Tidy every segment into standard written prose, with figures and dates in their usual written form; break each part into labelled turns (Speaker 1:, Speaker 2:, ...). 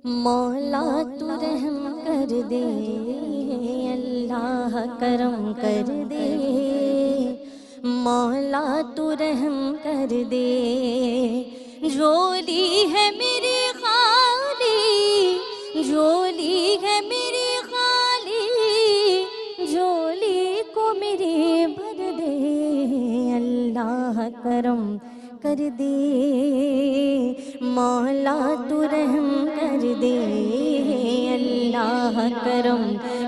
Speaker 1: مولا تو رحم کر دے، اللہ کرم کر دے، مولا تو رحم کر دے، جھولی ہے میری خالی، جھولی ہے میری خالی، جھولی کو میری بھر دے، اللہ کرم کر دے، مولا تو رحم کر دے، اللہ کرم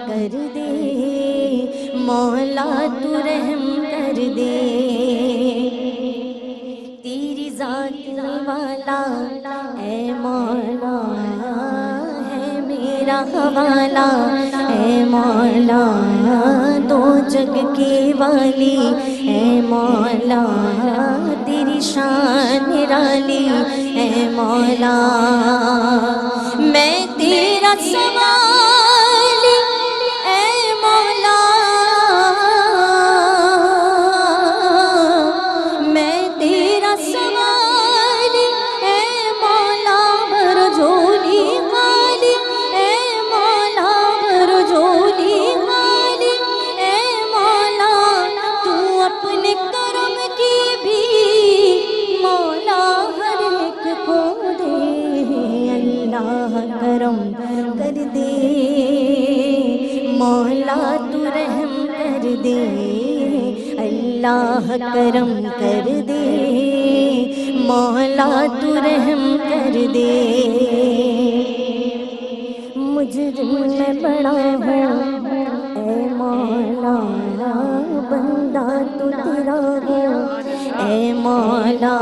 Speaker 1: کر دے، مولا تو رحم کر دے، تیری ذات والا اے مولا ہے میرا حوالہ، اے مولا دو جگ کی والی، اے مولا تیری شان نرالی، اے مولا میں تیرا سوالی، اے مولا میں تیرا سوالی، اے مولا بھر جھولی خالی، اے مولا بھر جھولی خالی، اے مولا تو اپنے کرم کی بھی مولا ہر ایک کو دے، اللہ کرم کر دے، مولا تو رحم کر دے، اللہ کرم کر دے، مولا تو رحم کر دے، مجرم میں بڑا ہوں اے مولا، بندہ تو تیرا ہوں اے مولا،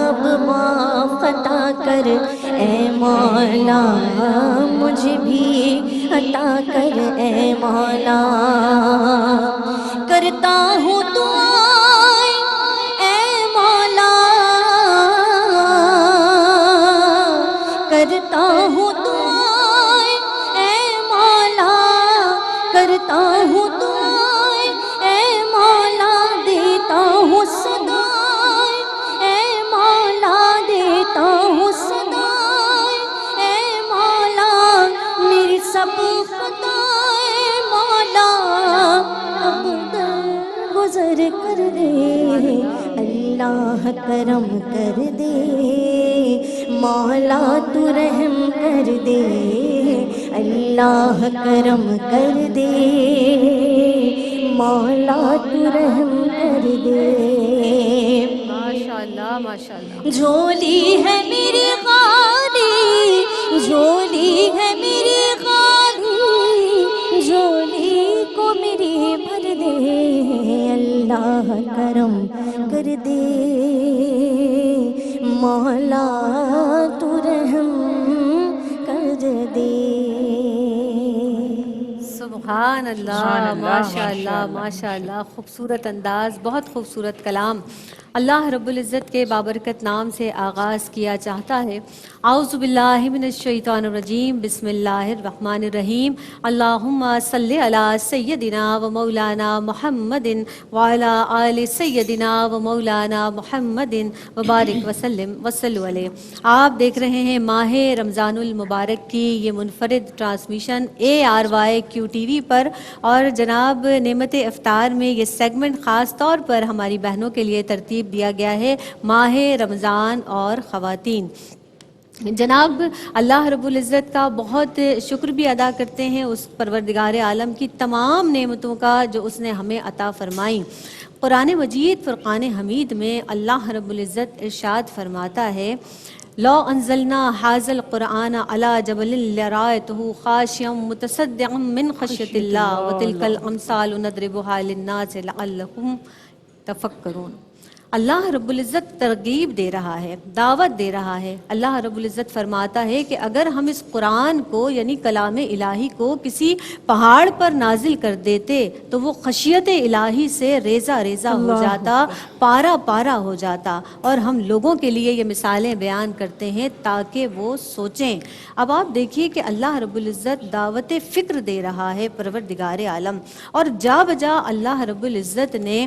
Speaker 1: اب معاف عطا کر اے مولا، مجھے بھی عطا کر اے مولا، کرتا ہوں دعائیں اے مولا، کرتا ہوں دعائیں اے مولا، کرتا ہوں دعائیں اے مولا، دیتا ہوں صدائیں اے مولا، دیتا ہوں صدائیں اے مولا، میری سب خطائیں مولا اب گزر کر دے، اللہ کرم کر دے، مولا تو رحم کر دے، اللہ کرم کر دے، مولا تو رحم کر دے،
Speaker 2: ماشاءاللہ ماشاءاللہ۔
Speaker 1: جھولی ہے میری خالی، جھولی ہے میری خالی، جھولی کو میری بھر دے، اللہ کرم کر دے، مولا تو رحم کر دے۔
Speaker 2: سبحان اللہ، ماشاء اللہ ماشاء اللہ، خوبصورت انداز، بہت خوبصورت کلام اللہ رب العزت کے بابرکت نام سے آغاز کیا چاہتا ہے۔ اعوذ باللہ من الشیطان الرجیم، بسم اللہ الرحمن الرحیم، اللہم صلی علی سیدنا و مولانا محمد وعلی آل سیدنا و مولانا محمد وبارک وسلم وصلو علیہ۔ آپ دیکھ رہے ہیں ماہ رمضان المبارک کی یہ منفرد ٹرانسمیشن ARYQTV پر، اور جناب نعمت افطار میں یہ سیگمنٹ خاص طور پر ہماری بہنوں کے لیے ترتیب دیا گیا ہے، ماہ رمضان اور خواتین۔ جناب اللہ رب العزت کا بہت شکر بھی ادا کرتے ہیں اس پروردگار عالم کی تمام نعمتوں کا جو اس نے ہمیں عطا فرمائیں۔ قرآن مجید فرقان حمید میں اللہ رب العزت ارشاد فرماتا ہے، لو انزلنا حاذا القرآن على جبل لرأيته خاشعا متصدعا من خشیۃ اللہ وتلک الامثال نضربها للناس لعلهم تفکرون۔ اللہ رب العزت ترغیب دے رہا ہے، دعوت دے رہا ہے۔ اللہ رب العزت فرماتا ہے کہ اگر ہم اس قرآن کو یعنی کلام الہی کو کسی پہاڑ پر نازل کر دیتے تو وہ خشیت الہی سے ریزہ ریزہ ہو جاتا، پارا پارا ہو جاتا، اور ہم لوگوں کے لیے یہ مثالیں بیان کرتے ہیں تاکہ وہ سوچیں۔ اب آپ دیکھیے کہ اللہ رب العزت دعوت فکر دے رہا ہے پروردگار عالم، اور جا بجا اللہ رب العزت نے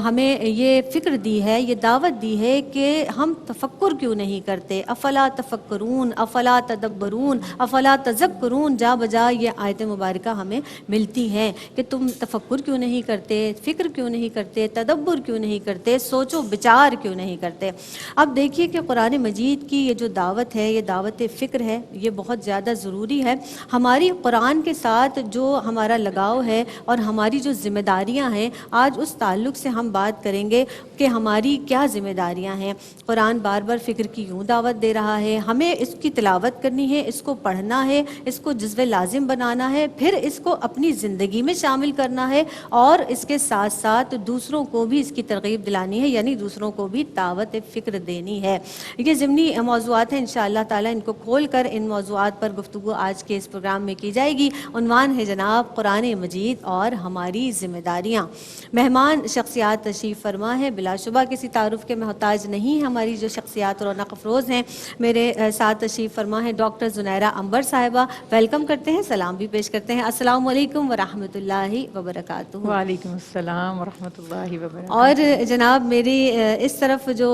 Speaker 2: ہمیں یہ فکر دی دی ہے، یہ دعوت دی ہے کہ ہم تفکر کیوں نہیں کرتے، افلا تفکرون، افلا تدبرون، افلا تذکرون، جا بجا یہ آیت مبارکہ ہمیں ملتی ہیں کہ تم تفکر کیوں نہیں کرتے، فکر کیوں نہیں کرتے، تدبر کیوں نہیں کرتے، سوچ و بچار کیوں نہیں کرتے۔ اب دیکھیے کہ قرآن مجید کی یہ جو دعوت ہے، یہ دعوت فکر ہے، یہ بہت زیادہ ضروری ہے۔ ہماری قرآن کے ساتھ جو ہمارا لگاؤ ہے اور ہماری جو ذمہ داریاں ہیں، آج اس تعلق سے ہم بات کریں گے کہ ہماری کیا ذمہ داریاں ہیں۔ قرآن بار بار فکر کی یوں دعوت دے رہا ہے، ہمیں اس کی تلاوت کرنی ہے، اس کو پڑھنا ہے، اس کو جزو لازم بنانا ہے، پھر اس کو اپنی زندگی میں شامل کرنا ہے، اور اس کے ساتھ ساتھ دوسروں کو بھی اس کی ترغیب دلانی ہے، یعنی دوسروں کو بھی دعوت فکر دینی ہے۔ یہ ضمنی موضوعات ہیں، انشاءاللہ تعالی ان کو کھول کر ان موضوعات پر گفتگو آج کے اس پروگرام میں کی جائے گی۔ عنوان ہے جناب قرآن مجید اور ہماری ذمہ داریاں۔ مہمان شخصیات تشریف فرما ہے، بلا شبہ کسی تعارف کے محتاج نہیں، ہماری جو شخصیات رونق افروز ہیں۔ میرے ساتھ تشریف فرما ہے ڈاکٹر زنیرہ عنبر صاحبہ، ویلکم کرتے ہیں، سلام بھی پیش کرتے ہیں۔ السلام علیکم ورحمۃ اللہ وبرکاتہ۔
Speaker 3: وعلیکم السلام ورحمۃ اللہ وبرکاتہ۔
Speaker 2: اور جناب میری اس طرف جو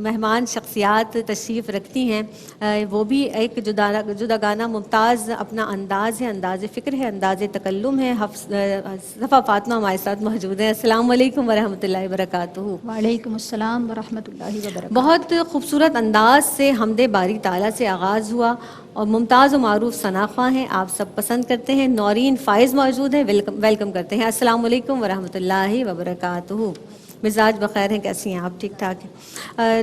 Speaker 2: مہمان شخصیات تشریف رکھتی ہیں، وہ بھی ایک جداگانہ ممتاز اپنا انداز ہے، انداز فکر ہے، انداز تکلم ہے۔ صفا فاطمہ ہمارے ساتھ موجود ہیں۔ السلام علیکم ورحمۃ اللہ وبرکاتہ۔
Speaker 4: وعلیکم السلام ورحمۃ اللہ وبرکاتہ۔
Speaker 2: بہت خوبصورت انداز سے حمد باری تعالیٰ سے آغاز ہوا، اور ممتاز و معروف ثنا خواں ہیں، آپ سب پسند کرتے ہیں۔ نورین فائز موجود ہیں، ویلکم کرتے ہیں۔ السلام علیکم ورحمۃ اللہ وبرکاتہ۔ مزاج بخیر ہیں، کیسی ہیں آپ؟ ٹھیک ٹھاک ہیں۔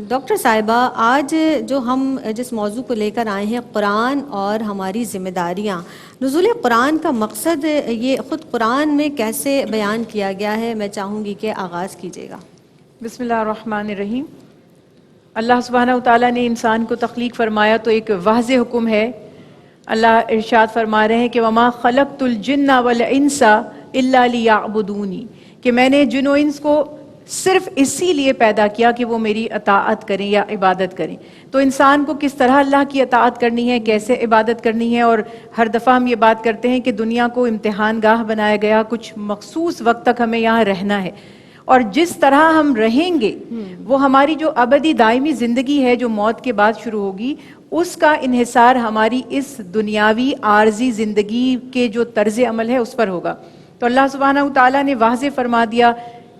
Speaker 2: ڈاکٹر صاحبہ، آج جو ہم جس موضوع کو لے کر آئے ہیں، قرآن اور ہماری ذمہ داریاں، نزول قرآن کا مقصد یہ خود قرآن میں کیسے بیان کیا گیا ہے، میں چاہوں گی کہ آغاز کیجیے گا۔
Speaker 3: بسم اللہ الرحمن الرحیم۔ اللہ سبحانہ وتعالیٰ نے انسان کو تخلیق فرمایا تو ایک واضح حکم ہے۔ اللہ ارشاد فرما رہے ہیں کہ وما خلقت الجن والانس الا لیعبدونی، کہ میں نے جن و انس کو صرف اسی لیے پیدا کیا کہ وہ میری اطاعت کریں یا عبادت کریں۔ تو انسان کو کس طرح اللہ کی اطاعت کرنی ہے، کیسے عبادت کرنی ہے، اور ہر دفعہ ہم یہ بات کرتے ہیں کہ دنیا کو امتحان گاہ بنایا گیا، کچھ مخصوص وقت تک ہمیں یہاں رہنا ہے، اور جس طرح ہم رہیں گے وہ ہماری جو ابدی دائمی زندگی ہے جو موت کے بعد شروع ہوگی، اس کا انحصار ہماری اس دنیاوی عارضی زندگی کے جو طرز عمل ہے اس پر ہوگا۔ تو اللہ سبحانہ وتعالیٰ نے واضح فرما دیا،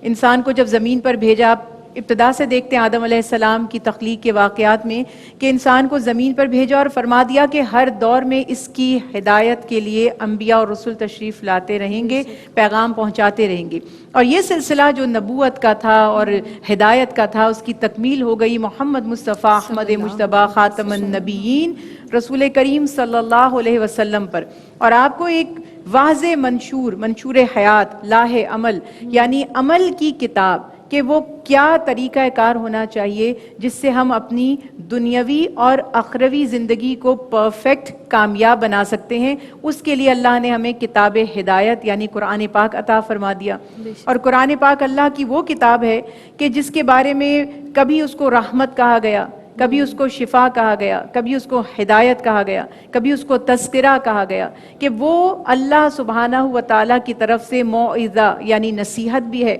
Speaker 3: انسان کو جب زمین پر بھیجا، ابتدا سے دیکھتے ہیں آدم علیہ السلام کی تخلیق کے واقعات میں کہ انسان کو زمین پر بھیجا اور فرما دیا کہ ہر دور میں اس کی ہدایت کے لیے انبیاء اور رسول تشریف لاتے رہیں گے، پیغام پہنچاتے رہیں گے، اور یہ سلسلہ جو نبوت کا تھا اور ہدایت کا تھا اس کی تکمیل ہو گئی محمد مصطفیٰ احمد مجتبیٰ خاتم النبیین رسول کریم صلی اللہ علیہ وسلم پر، اور آپ کو ایک واضح منشور حیات، لاہ عمل، یعنی عمل کی کتاب، کہ وہ کیا طریقہ کار ہونا چاہیے جس سے ہم اپنی دنیاوی اور اخروی زندگی کو پرفیکٹ کامیاب بنا سکتے ہیں، اس کے لیے اللہ نے ہمیں کتاب ہدایت یعنی قرآن پاک عطا فرما دیا۔ اور قرآن پاک اللہ کی وہ کتاب ہے کہ جس کے بارے میں کبھی اس کو رحمت کہا گیا، کبھی اس کو شفا کہا گیا، کبھی اس کو ہدایت کہا گیا، کبھی اس کو تذکرہ کہا گیا، کہ وہ اللہ سبحانہ و تعالیٰ کی طرف سے موعظہ یعنی نصیحت بھی ہے،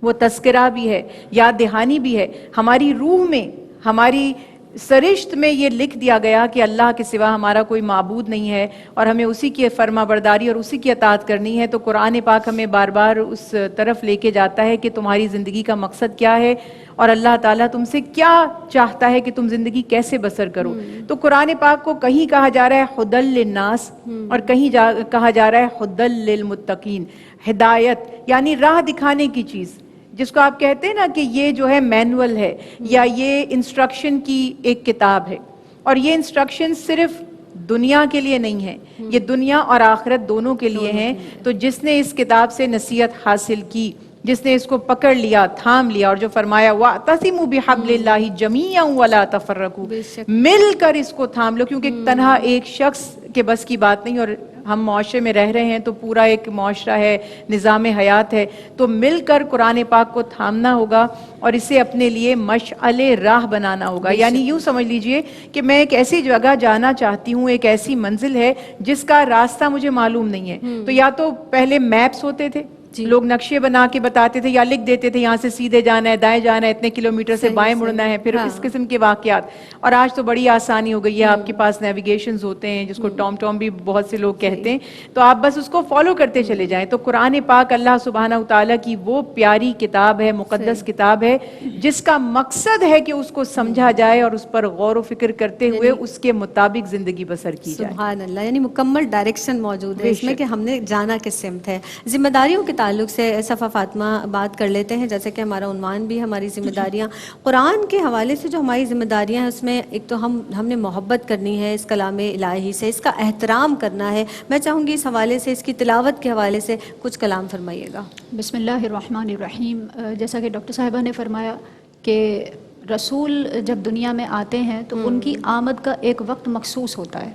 Speaker 3: وہ تذکرہ بھی ہے، یاد دہانی بھی ہے۔ ہماری روح میں، ہماری سرشت میں یہ لکھ دیا گیا کہ اللہ کے سوا ہمارا کوئی معبود نہیں ہے، اور ہمیں اسی کی فرما برداری اور اسی کی اطاعت کرنی ہے۔ تو قرآن پاک ہمیں بار بار اس طرف لے کے جاتا ہے کہ تمہاری زندگی کا مقصد کیا ہے، اور اللہ تعالیٰ تم سے کیا چاہتا ہے کہ تم زندگی کیسے بسر کرو۔ تو قرآن پاک کو کہیں کہا جا رہا ہے ہدی للناس، اور کہیں کہا جا رہا ہے ہدی للمتقین، ہدایت یعنی راہ دکھانے کی چیز، جس کو آپ کہتے ہیں نا کہ یہ جو ہے مینول ہے یا یہ انسٹرکشن کی ایک کتاب ہے، اور یہ انسٹرکشن صرف دنیا کے لیے نہیں ہے، یہ دنیا اور آخرت دونوں کے لیے ہیں۔ تو جس نے اس کتاب سے نصیحت حاصل کی، جس نے اس کو پکڑ لیا، تھام لیا، اور جو فرمایا وَاعْتَصِمُوا بِحَبْلِ اللَّهِ جَمِيعًا وَلَا تَفَرَّقُوا، مل کر اس کو تھام لو، کیونکہ تنہا ایک شخص کے بس کی بات نہیں، اور ہم معاشرے میں رہ رہے ہیں تو پورا ایک معاشرہ ہے، نظام حیات ہے، تو مل کر قرآن پاک کو تھامنا ہوگا اور اسے اپنے لیے مشعل راہ بنانا ہوگا۔ یعنی یوں سمجھ لیجئے کہ میں ایک ایسی جگہ جانا چاہتی ہوں، ایک ایسی منزل ہے جس کا راستہ مجھے معلوم نہیں ہے، تو یا تو پہلے میپس ہوتے تھے، لوگ نقشے بنا کے بتاتے تھے یا لکھ دیتے تھے یہاں سے سیدھے جانا ہے، دائیں جانا ہے، اتنے کلومیٹر سے بائیں مڑنا ہے، پھر اس قسم کے واقعات. اور آج تو بڑی آسانی ہو گئی ہے، آپ کے پاس نیویگیشنز ہوتے ہیں جس کو ٹام ٹام بھی بہت سے لوگ کہتے ہیں، تو آپ بس اس کو فالو کرتے چلے جائیں. تو قرآن پاک اللہ سبحانہ وتعالیٰ کی وہ پیاری کتاب ہے، مقدس کتاب ہے، جس کا مقصد ہے کہ اس کو سمجھا جائے اور اس پر غور و فکر کرتے ہوئے اس کے مطابق زندگی بسر کی جائے.
Speaker 2: سبحان اللہ، یعنی مکمل ڈائریکشن موجود ہے اس میں کہ ہم نے جانا کس سمت ہے. ذمہ داریوں کے تعلق سے صفا فاطمہ بات کر لیتے ہیں، جیسے کہ ہمارا عنوان بھی ہماری ذمہ داریاں. قرآن کے حوالے سے جو ہماری ذمہ داریاں ہیں اس میں ایک تو ہم نے محبت کرنی ہے اس کلام الہی سے، اس کا احترام کرنا ہے. میں چاہوں گی اس حوالے سے، اس کی تلاوت کے حوالے سے کچھ کلام فرمائیے گا.
Speaker 4: بسم اللہ الرحمن الرحیم. جیسا کہ ڈاکٹر صاحبہ نے فرمایا کہ رسول جب دنیا میں آتے ہیں تو ان کی آمد کا ایک وقت مخصوص ہوتا ہے،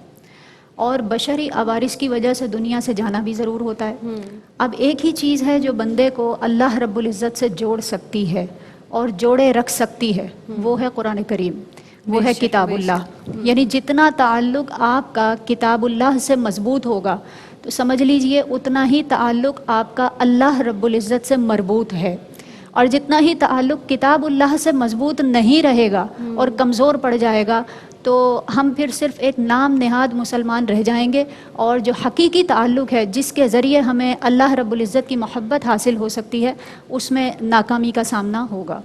Speaker 4: اور بشری عوارض کی وجہ سے دنیا سے جانا بھی ضرور ہوتا ہے. اب ایک ہی چیز ہے جو بندے کو اللہ رب العزت سے جوڑ سکتی ہے اور جوڑے رکھ سکتی ہے، وہ ہے قرآن کریم، وہ ہے کتاب اللہ. یعنی جتنا تعلق آپ کا کتاب اللہ سے مضبوط ہوگا تو سمجھ لیجئے اتنا ہی تعلق آپ کا اللہ رب العزت سے مربوط ہے، اور جتنا ہی تعلق کتاب اللہ سے مضبوط نہیں رہے گا اور کمزور پڑ جائے گا تو ہم پھر صرف ایک نام نہاد مسلمان رہ جائیں گے، اور جو حقیقی تعلق ہے جس کے ذریعے ہمیں اللہ رب العزت کی محبت حاصل ہو سکتی ہے اس میں ناکامی کا سامنا ہوگا.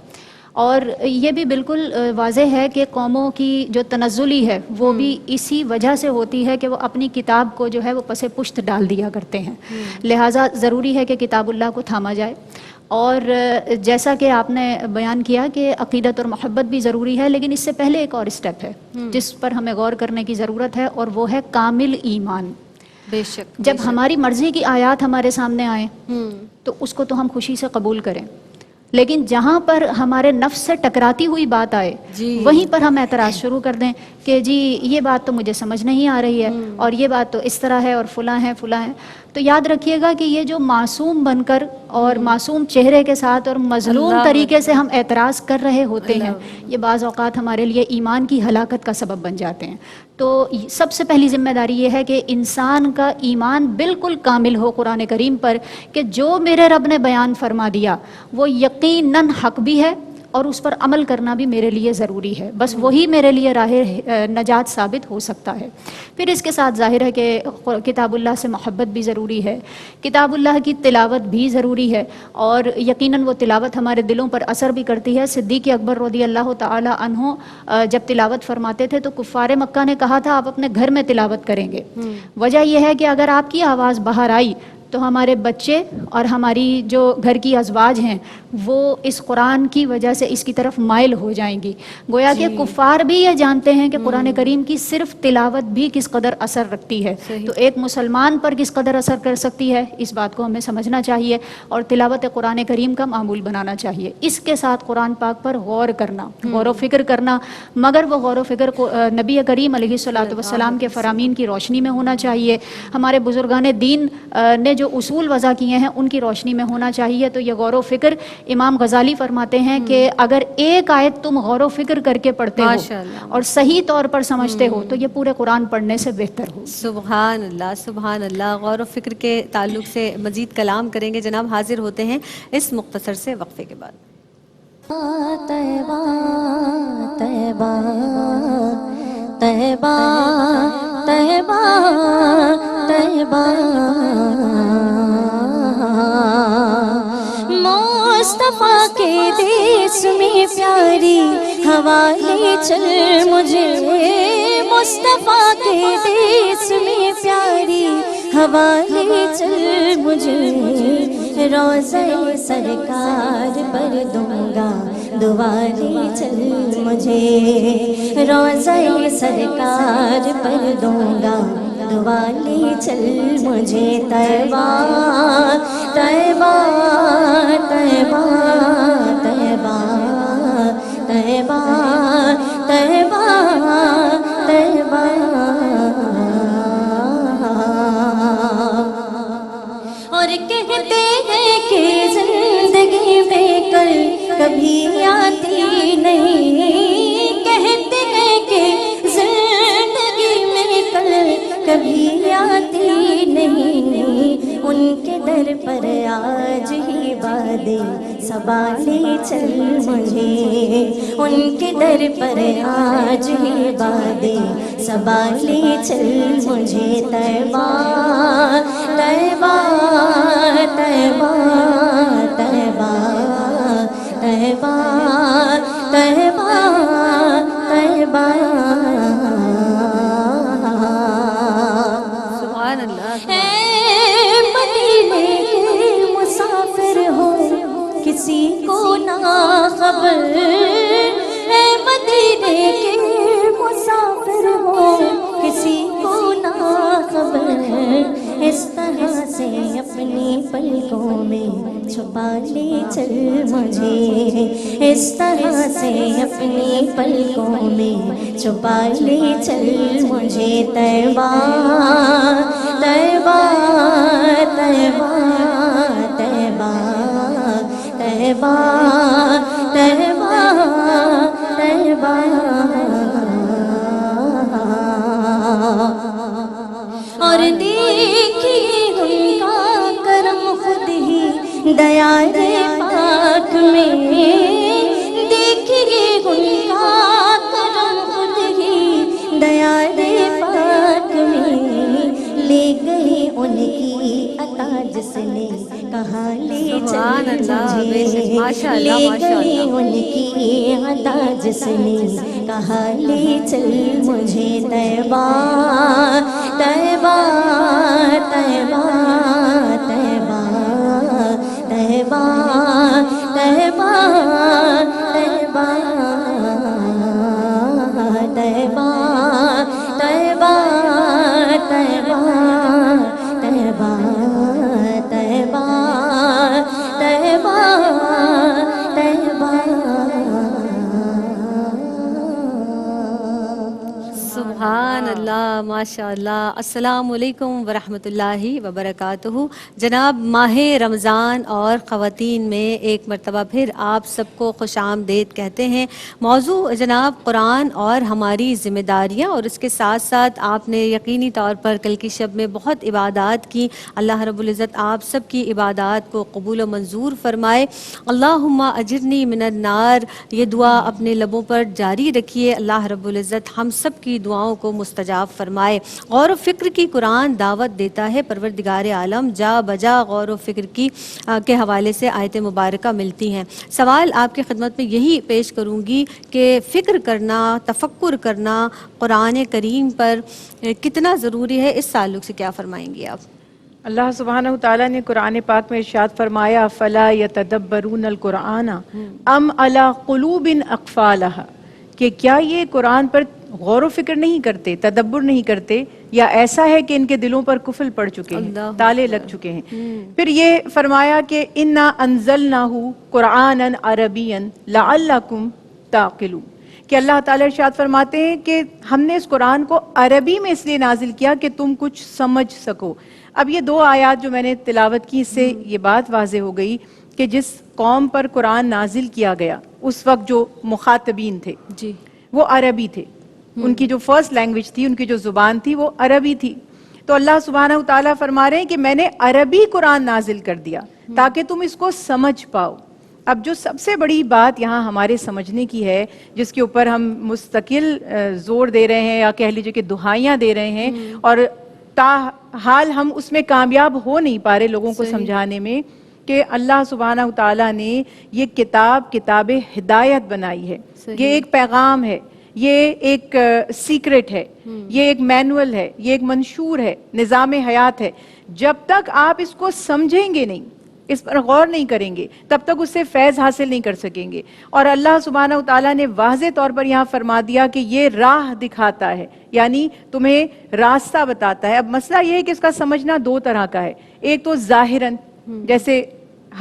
Speaker 4: اور یہ بھی بالکل واضح ہے کہ قوموں کی جو تنزلی ہے وہ بھی اسی وجہ سے ہوتی ہے کہ وہ اپنی کتاب کو جو ہے وہ پس پشت ڈال دیا کرتے ہیں. لہٰذا ضروری ہے کہ کتاب اللہ کو تھاما جائے. اور جیسا کہ آپ نے بیان کیا کہ عقیدت اور محبت بھی ضروری ہے، لیکن اس سے پہلے ایک اور اسٹیپ ہے جس پر ہمیں غور کرنے کی ضرورت ہے، اور وہ ہے کامل ایمان.
Speaker 2: بے شک
Speaker 4: جب ہماری مرضی کی آیات ہمارے سامنے آئیں تو اس کو تو ہم خوشی سے قبول کریں، لیکن جہاں پر ہمارے نفس سے ٹکراتی ہوئی بات آئے وہیں پر ہم اعتراض شروع کر دیں کہ جی یہ بات تو مجھے سمجھ نہیں آ رہی ہے، اور یہ بات تو اس طرح ہے، اور فلاں ہے فلاں ہے. تو یاد رکھیے گا کہ یہ جو معصوم بن کر اور معصوم چہرے کے ساتھ اور مظلوم طریقے سے ہم اعتراض کر رہے ہوتے ہیں، یہ بعض اوقات ہمارے لیے ایمان کی ہلاکت کا سبب بن جاتے ہیں. تو سب سے پہلی ذمہ داری یہ ہے کہ انسان کا ایمان بالکل کامل ہو قرآن کریم پر، کہ جو میرے رب نے بیان فرما دیا وہ یقیناً حق بھی ہے اور اس پر عمل کرنا بھی میرے لیے ضروری ہے. بس وہی میرے لیے راہ نجات ثابت ہو سکتا ہے. پھر اس کے ساتھ ظاہر ہے کہ کتاب اللہ سے محبت بھی ضروری ہے، کتاب اللہ کی تلاوت بھی ضروری ہے، اور یقیناً وہ تلاوت ہمارے دلوں پر اثر بھی کرتی ہے. صدیق اکبر رضی اللہ تعالی عنہ جب تلاوت فرماتے تھے تو کفار مکہ نے کہا تھا آپ اپنے گھر میں تلاوت کریں گے. وجہ یہ ہے کہ اگر آپ کی آواز باہر آئی تو ہمارے بچے اور ہماری جو گھر کی ازواج ہیں وہ اس قرآن کی وجہ سے اس کی طرف مائل ہو جائیں گی. گویا کہ کفار بھی یہ جانتے ہیں کہ قرآن کریم کی صرف تلاوت بھی کس قدر اثر رکھتی ہے، تو ایک مسلمان پر کس قدر اثر کر سکتی ہے اس بات کو ہمیں سمجھنا چاہیے اور تلاوت قرآن کریم کا معمول بنانا چاہیے. اس کے ساتھ قرآن پاک پر غور کرنا، غور و فکر کرنا، مگر وہ غور و فکر کو نبی کریم علیہ الصلوۃ والسلام کے فرامین کی روشنی میں ہونا چاہیے، ہمارے بزرگان دین نے جو اصول وضع کیے ہیں ان کی روشنی میں ہونا چاہیے. تو یہ غور و فکر، امام غزالی فرماتے ہیں کہ اگر ایک آیت تم غور و فکر کر کے پڑھتے ہو اور صحیح طور پر سمجھتے ہو تو یہ پورے قرآن پڑھنے سے بہتر ہو.
Speaker 2: سبحان اللہ سبحان اللہ. غور و فکر کے تعلق سے مزید کلام کریں گے. جناب حاضر ہوتے ہیں اس مختصر سے وقفے کے بعد.
Speaker 1: طیبہ طیبہ طیبہ طیبہ طیبہ مصطفیٰ کے دیس میں پیاری ہوا لے چل مجھے، مصطفیٰ کے دیس میں پیاری ہوا لے چل مجھے، روضہ سرکار پر دوں گا دعا لے چل مجھے، روضہ سرکار پر دوں گا دعا لے چل مجھے. طیبہ طیبہ طیبہ طیبہ طیبہ طیبہ طیبہ. اور کہتے ہیں کہ زندگی میں کل کبھی آتی نہیں، کہتے ہیں کہ زندگی میں کل کبھی آتی نہیں، ان کے در پر آج ہی بادے صبا لے چل مجھے، ان کے در پر آج ہی بادے صبا لے چل مجھے، طیبہ طیبہ طیبہ طیبہ طیبہ طیبہ طیبہ۔
Speaker 2: سبحان اللہ۔
Speaker 1: اے مدینے کے مسافر ہو کسی کو نہ خبر، اے مدینے کے مسافر ہو کسی کو نہ خبر، اس طرح سے اپنی پلکوں میں چھپا لے چل مجھے، اس طرح سے اپنی پلکوں میں چھپا لے چل مجھے، طیبہ طیبہ طیبہ طیبہ طیبہ طیبہ طیبہ۔ اور دیکھیے ان کا کرم خود ہی دیار پاک میں، دیکھیے ان کا کرم خود ہی دیار پاک میں، لے گئی ان کی عطا جس نے کہا لے
Speaker 2: سبحان
Speaker 1: چل
Speaker 2: اللہ، بے شک،
Speaker 1: مجھے،
Speaker 2: ماشاء اللہ،
Speaker 1: لے
Speaker 2: ماشاء
Speaker 1: گئی
Speaker 2: اللہ۔
Speaker 1: ان کی عطا جس نے کہا لے چل مجھے، طیبہ طیبہ طیبہ طیبہ طیبہ طیبہ طیبہ طیبہ طیبہ طیبہ طیبہ طیبہ طیبہ طیبہ۔
Speaker 2: سبحان اللہ، ماشاء اللہ۔ السلام علیکم ورحمۃ اللہ وبرکاتہ۔ جناب ماہ رمضان اور خواتین میں ایک مرتبہ پھر آپ سب کو خوش آمدید کہتے ہیں۔ موضوع جناب قرآن اور ہماری ذمہ داریاں، اور اس کے ساتھ ساتھ آپ نے یقینی طور پر کل کی شب میں بہت عبادات کی۔ اللہ رب العزت آپ سب کی عبادات کو قبول و منظور فرمائے۔ اللہم اجرنی من النار، یہ دعا اپنے لبوں پر جاری رکھیے۔ اللہ رب العزت ہم سب کی دعاؤں کو مستجاب فرمائے۔ غور و فکر کی قرآن دعوت دیتا ہے، پروردگار عالم جا بجا غور و فکر کی کے حوالے سے آیت مبارکہ ملتی ہیں۔ سوال آپ کی خدمت میں یہی پیش کروں گی کہ فکر کرنا، تفکر کرنا قرآن کریم پر کتنا ضروری ہے، اس تعلق سے کیا فرمائیں گی آپ؟
Speaker 3: اللہ سبحانہ وتعالیٰ نے قرآن پاک میں ارشاد فرمایا فَلَا يَتَدَبَّرُونَ الْقُرْآنَ أَمْ عَلَى قُلُوبٍ أَقْفَالَهَا، کہ کیا یہ قرآن پر غور و فکر نہیں کرتے، تدبر نہیں کرتے، یا ایسا ہے کہ ان کے دلوں پر قفل پڑ چکے ہیں، تالے لگ چکے ہیں۔ پھر یہ فرمایا کہ اِنَّا أَنزَلْنَاهُ قُرْآنًا عَرَبِيًّا لَعَلَّكُمْ تَعْقِلُونَ، کہ اللہ تعالیٰ ارشاد فرماتے ہیں کہ ہم نے اس قرآن کو عربی میں اس لیے نازل کیا کہ تم کچھ سمجھ سکو۔ اب یہ دو آیات جو میں نے تلاوت کی، اس سے یہ بات واضح ہو گئی کہ جس قوم پر قرآن نازل کیا گیا اس وقت جو مخاطبین تھے
Speaker 2: جی
Speaker 3: وہ عربی تھے، ان کی جو فرسٹ لینگویج تھی، ان کی جو زبان تھی وہ عربی تھی۔ تو اللہ سبحانہ وتعالیٰ فرما رہے ہیں کہ میں نے عربی قرآن نازل کر دیا تاکہ تم اس کو سمجھ پاؤ۔ اب جو سب سے بڑی بات یہاں ہمارے سمجھنے کی ہے، جس کے اوپر ہم مستقل زور دے رہے ہیں، یا کہہ لیجیے کہ دہائیاں دے رہے ہیں، اور تاحال ہم اس میں کامیاب ہو نہیں پا رہے لوگوں کو سمجھانے میں، کہ اللہ سبحانہ وتعالیٰ نے یہ کتاب ہدایت بنائی ہے، یہ ایک پیغام ہے، یہ ایک سیکرٹ ہے، یہ ایک مینول ہے، یہ ایک منشور ہے، نظام حیات ہے۔ جب تک آپ اس کو سمجھیں گے نہیں، اس پر غور نہیں کریں گے، تب تک اس سے فیض حاصل نہیں کر سکیں گے۔ اور اللہ سبحانہ وتعالیٰ نے واضح طور پر یہاں فرما دیا کہ یہ راہ دکھاتا ہے، یعنی تمہیں راستہ بتاتا ہے۔ اب مسئلہ یہ ہے کہ اس کا سمجھنا دو طرح کا ہے، ایک تو ظاہراً، جیسے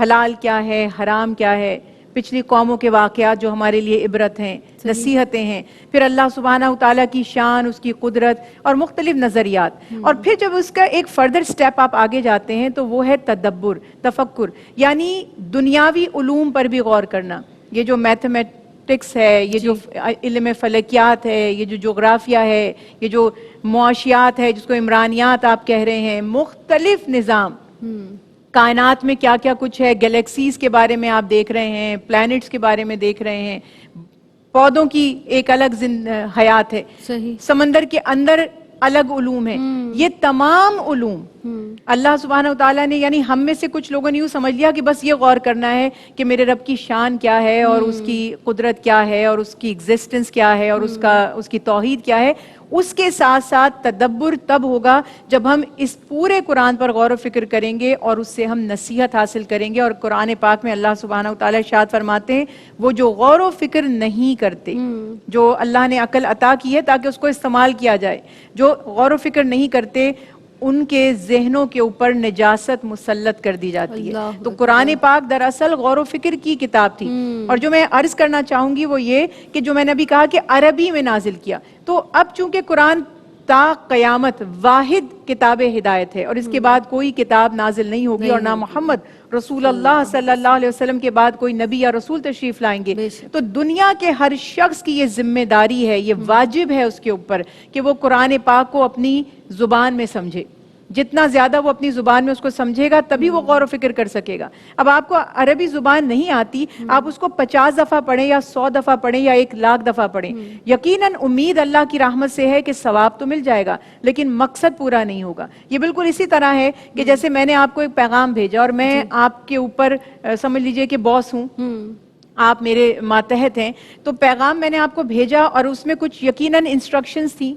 Speaker 3: حلال کیا ہے، حرام کیا ہے، پچھلی قوموں کے واقعات جو ہمارے لیے عبرت ہیں، نصیحتیں ہیں، پھر اللہ سبحانہ وتعالیٰ کی شان، اس کی قدرت اور مختلف نظریات۔ اور پھر جب اس کا ایک فردر سٹیپ آپ آگے جاتے ہیں تو وہ ہے تدبر، تفکر، یعنی دنیاوی علوم پر بھی غور کرنا۔ یہ جو میتھمیٹکس ہے، یہ جو علم فلکیات ہے، یہ جو جغرافیہ ہے، یہ جو معاشیات ہے جس کو عمرانیات آپ کہہ رہے ہیں، مختلف نظام کائنات میں کیا کیا کچھ ہے، گلیکسیز کے بارے میں آپ دیکھ رہے ہیں، پلانٹس کے بارے میں دیکھ رہے ہیں، پودوں کی ایک الگ حیات ہے،
Speaker 2: صحیح،
Speaker 3: سمندر کے اندر الگ علوم ہیں. یہ تمام علوم اللہ سبحانہ و تعالیٰ نے، یعنی ہم میں سے کچھ لوگوں نے یوں سمجھ لیا کہ بس یہ غور کرنا ہے کہ میرے رب کی شان کیا ہے اور اس کی قدرت کیا ہے اور اس کی ایگزسٹنس کیا ہے اور اس کی توحید کیا ہے. اس کے ساتھ ساتھ تدبر تب ہوگا جب ہم اس پورے قرآن پر غور و فکر کریں گے اور اس سے ہم نصیحت حاصل کریں گے. اور قرآن پاک میں اللہ سبحانہ و تعالیٰ ارشاد فرماتے ہیں وہ جو غور و فکر نہیں کرتے، جو اللہ نے عقل عطا کی ہے تاکہ اس کو استعمال کیا جائے، جو غور و فکر نہیں کرتے ان کے ذہنوں کے اوپر نجاست مسلط کر دی جاتی ہے. تو قرآن پاک دراصل غور و فکر کی کتاب تھی. اور جو میں عرض کرنا چاہوں گی وہ یہ کہ جو میں نے ابھی کہا کہ عربی میں نازل کیا، تو اب چونکہ قرآن تا قیامت واحد کتاب ہدایت ہے اور اس کے بعد کوئی کتاب نازل نہیں ہوگی اور نہ محمد رسول اللہ صلی اللہ علیہ وسلم کے بعد کوئی نبی یا رسول تشریف لائیں گے، تو دنیا کے ہر شخص کی یہ ذمہ داری ہے، یہ واجب ہے اس کے اوپر کہ وہ قرآن پاک کو اپنی زبان میں سمجھے. جتنا زیادہ وہ اپنی زبان میں اس کو سمجھے گا تبھی وہ غور و فکر کر سکے گا. اب آپ کو عربی زبان نہیں آتی، آپ اس کو 50 دفعہ پڑھیں یا 100 دفعہ پڑھیں یا 1,00,000 دفعہ پڑھیں، یقیناً امید اللہ کی رحمت سے ہے کہ ثواب تو مل جائے گا لیکن مقصد پورا نہیں ہوگا. یہ بالکل اسی طرح ہے کہ جیسے میں نے آپ کو ایک پیغام بھیجا اور میں آپ کے اوپر سمجھ لیجئے کہ باس ہوں، آپ میرے ماتحت ہیں، تو پیغام میں نے آپ کو بھیجا اور اس میں کچھ یقیناً انسٹرکشنز تھیں.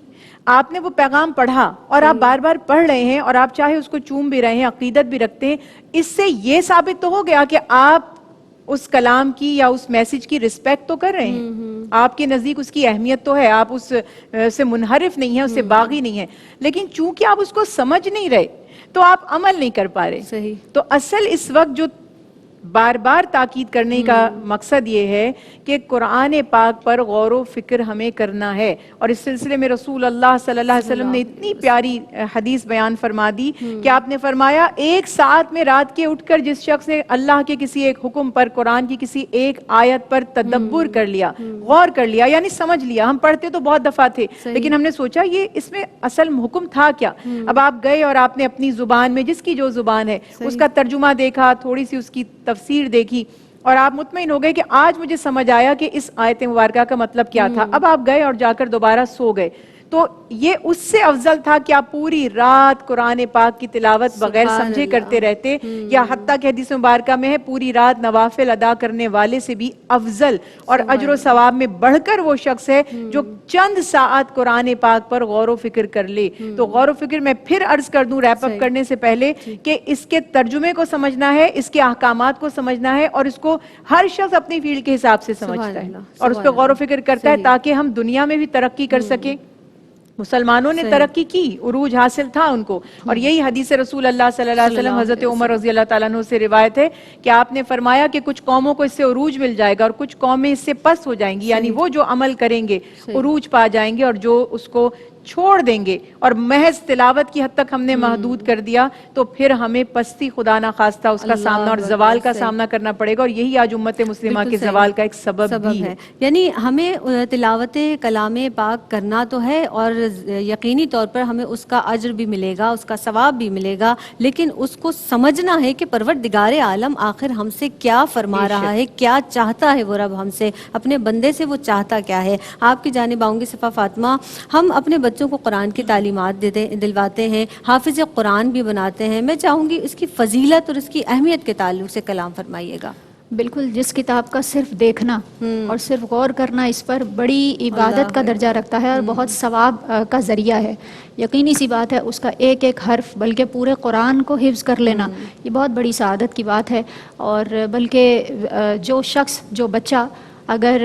Speaker 3: آپ نے وہ پیغام پڑھا اور آپ بار بار پڑھ رہے ہیں اور آپ چاہے اس کو چوم بھی رہے ہیں، عقیدت بھی رکھتے ہیں. اس سے یہ ثابت تو ہو گیا کہ آپ اس کلام کی یا اس میسج کی رسپیکٹ تو کر رہے ہیں، آپ کے نزدیک اس کی اہمیت تو ہے، آپ اس سے منحرف نہیں ہیں، اس سے باغی نہیں ہیں. لیکن چونکہ آپ اس کو سمجھ نہیں رہے تو آپ عمل نہیں کر پا رہے.
Speaker 2: صحیح.
Speaker 3: تو اصل اس وقت جو بار بار تاکید کرنے کا مقصد یہ ہے کہ قرآن پاک پر غور و فکر ہمیں کرنا ہے. اور اس سلسلے میں رسول اللہ صلی اللہ علیہ وسلم نے اتنی پیاری حدیث بیان فرما دی کہ آپ نے فرمایا ایک ساتھ میں رات کے اٹھ کر جس شخص نے اللہ کے کسی ایک حکم پر، قرآن کی کسی ایک آیت پر تدبر کر لیا، غور کر لیا، یعنی سمجھ لیا. ہم پڑھتے تو بہت دفعہ تھے لیکن ہم نے سوچا یہ اس میں اصل حکم تھا کیا. اب آپ گئے اور آپ نے اپنی زبان میں، جس کی جو زبان ہے، اس کا ترجمہ دیکھا، تھوڑی سی اس کی تفسیر دیکھی اور آپ مطمئن ہو گئے کہ آج مجھے سمجھ آیا کہ اس آیت مبارکہ کا مطلب کیا تھا. اب آپ گئے اور جا کر دوبارہ سو گئے. تو یہ اس سے افضل تھا کہ آپ پوری رات قرآن پاک کی تلاوت بغیر سمجھے کرتے رہتے، یا حتیٰ کہ حدیث مبارکہ میں ہے پوری رات نوافل ادا کرنے والے سے بھی افضل اور اجر و ثواب میں بڑھ کر وہ شخص ہے جو چند ساعت قرآن پاک پر غور و فکر کر لے. تو غور و فکر میں پھر عرض کر دوں ریپ اپ کرنے سے پہلے کہ اس کے ترجمے کو سمجھنا ہے، اس کے احکامات کو سمجھنا ہے اور اس کو ہر شخص اپنی فیلڈ کے حساب سے سمجھتا ہے اور اس پہ غور و فکر کرتا ہے تاکہ ہم دنیا میں بھی ترقی کر سکیں. مسلمانوں نے ترقی کی، عروج حاصل تھا ان کو، اور یہی حدیث رسول اللہ صلی اللہ علیہ وسلم حضرت عمر رضی اللہ تعالیٰ عنہ سے روایت ہے کہ آپ نے فرمایا کہ کچھ قوموں کو اس سے عروج مل جائے گا اور کچھ قومیں اس سے پس ہو جائیں گی، یعنی وہ جو عمل کریں گے عروج پا جائیں گے اور جو اس کو چھوڑ دیں گے اور محض تلاوت کی حد تک ہم نے محدود کر دیا تو پھر ہمیں پستی خدا نہ خواستہ اس کا سامنا اور زوال کا سامنا کرنا پڑے گا. اور یہی آج امت مسلمہ کے زوال کا ایک سبب بھی ہے.
Speaker 2: یعنی ہمیں تلاوت کلام پاک کرنا تو ہے اور یقینی طور پر ہمیں اس کا اجر بھی ملے گا، اس کا ثواب بھی ملے گا، لیکن اس کو سمجھنا ہے کہ پروردگار عالم آخر ہم سے کیا فرما رہا ہے، کیا چاہتا ہے وہ رب ہم سے، اپنے بندے سے وہ چاہتا کیا ہے. آپ کی جانب آؤں گی صفا فاطمہ. ہم اپنے بچوں کو قرآن کی تعلیمات دلواتے ہیں، حافظ قرآن بھی بناتے ہیں. میں چاہوں گی اس کی فضیلت اور اس کی اہمیت کے تعلق سے کلام فرمائیے گا.
Speaker 4: بالکل، جس کتاب کا صرف دیکھنا اور صرف غور کرنا اس پر بڑی عبادت کا درجہ رکھتا ہے اور بہت ثواب کا ذریعہ ہے. یقینی سی بات ہے اس کا ایک ایک حرف بلکہ پورے قرآن کو حفظ کر لینا یہ بہت بڑی سعادت کی بات ہے. اور بلکہ جو شخص، جو بچہ اگر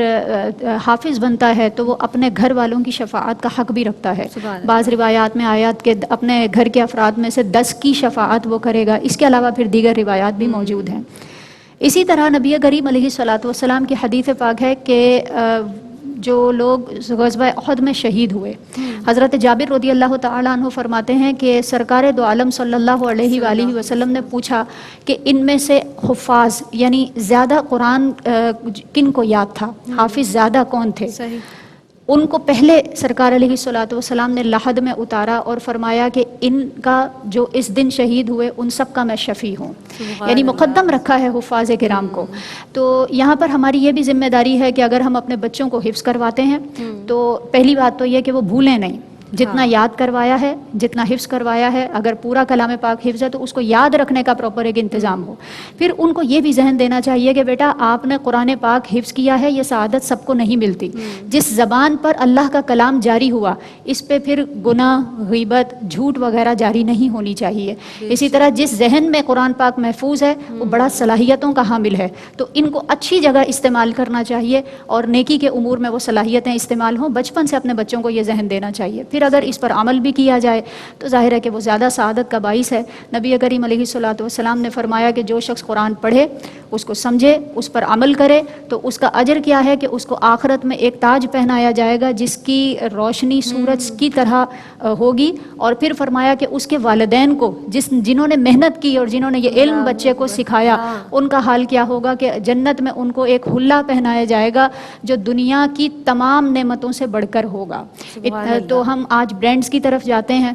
Speaker 4: حافظ بنتا ہے تو وہ اپنے گھر والوں کی شفاعت کا حق بھی رکھتا ہے. بعض روایات میں آیات کے اپنے گھر کے افراد میں سے 10 کی شفاعت وہ کرے گا. اس کے علاوہ پھر دیگر روایات بھی موجود ہیں. اسی طرح نبی کریم علیہ الصلاۃ والسلام کی حدیث پاک ہے کہ جو لوگ غزوہ احد میں شہید ہوئے، حضرت جابر رضی اللہ تعالیٰ عنہ فرماتے ہیں کہ سرکار دو عالم صلی اللہ علیہ وآلہ وسلم نے پوچھا کہ ان میں سے حفاظ یعنی زیادہ قرآن کن کو یاد تھا، حافظ زیادہ کون تھے؟ ان کو پہلے سرکار علیہ الصلوۃ والسلام نے لحد میں اتارا اور فرمایا کہ ان کا جو اس دن شہید ہوئے ان سب کا میں شفیع ہوں، یعنی مقدم رکھا ہے حفاظ کرام کو۔ تو یہاں پر ہماری یہ بھی ذمہ داری ہے کہ اگر ہم اپنے بچوں کو حفظ کرواتے ہیں تو پہلی بات تو یہ کہ وہ بھولیں نہیں، جتنا یاد کروایا ہے، جتنا حفظ کروایا ہے، اگر پورا کلام پاک حفظ ہے تو اس کو یاد رکھنے کا پراپر ایک انتظام ہو۔ پھر ان کو یہ بھی ذہن دینا چاہیے کہ بیٹا آپ نے قرآن پاک حفظ کیا ہے، یہ سعادت سب کو نہیں ملتی۔ جس زبان پر اللہ کا کلام جاری ہوا اس پہ پھر گناہ، غیبت، جھوٹ وغیرہ جاری نہیں ہونی چاہیے۔ اسی طرح جس ذہن میں قرآن پاک محفوظ ہے وہ بڑا صلاحیتوں کا حامل ہے، تو ان کو اچھی جگہ استعمال کرنا چاہیے اور نیکی کے امور میں وہ صلاحیتیں استعمال ہوں۔ بچپن سے اپنے بچوں کو یہ ذہن دینا چاہیے۔ پھر اگر اس پر عمل بھی کیا جائے تو ظاہر ہے کہ وہ زیادہ سعادت کا باعث ہے۔ نبی کریم علیہ الصلوۃ والسلام نے فرمایا کہ جو شخص قرآن پڑھے، اس کو سمجھے، اس پر عمل کرے تو اس کا اجر کیا ہے کہ اس کو آخرت میں ایک تاج پہنایا جائے گا جس کی روشنی سورج کی طرح ہوگی، اور پھر فرمایا کہ اس کے والدین کو جنہوں نے محنت کی اور جنہوں نے یہ علم بچے کو سکھایا ان کا حال کیا ہوگا کہ جنت میں ان کو ایک حلہ پہنایا جائے گا جو دنیا کی تمام نعمتوں سے بڑھ کر ہوگا۔ تو ہم آج برانڈز کی طرف جاتے ہیں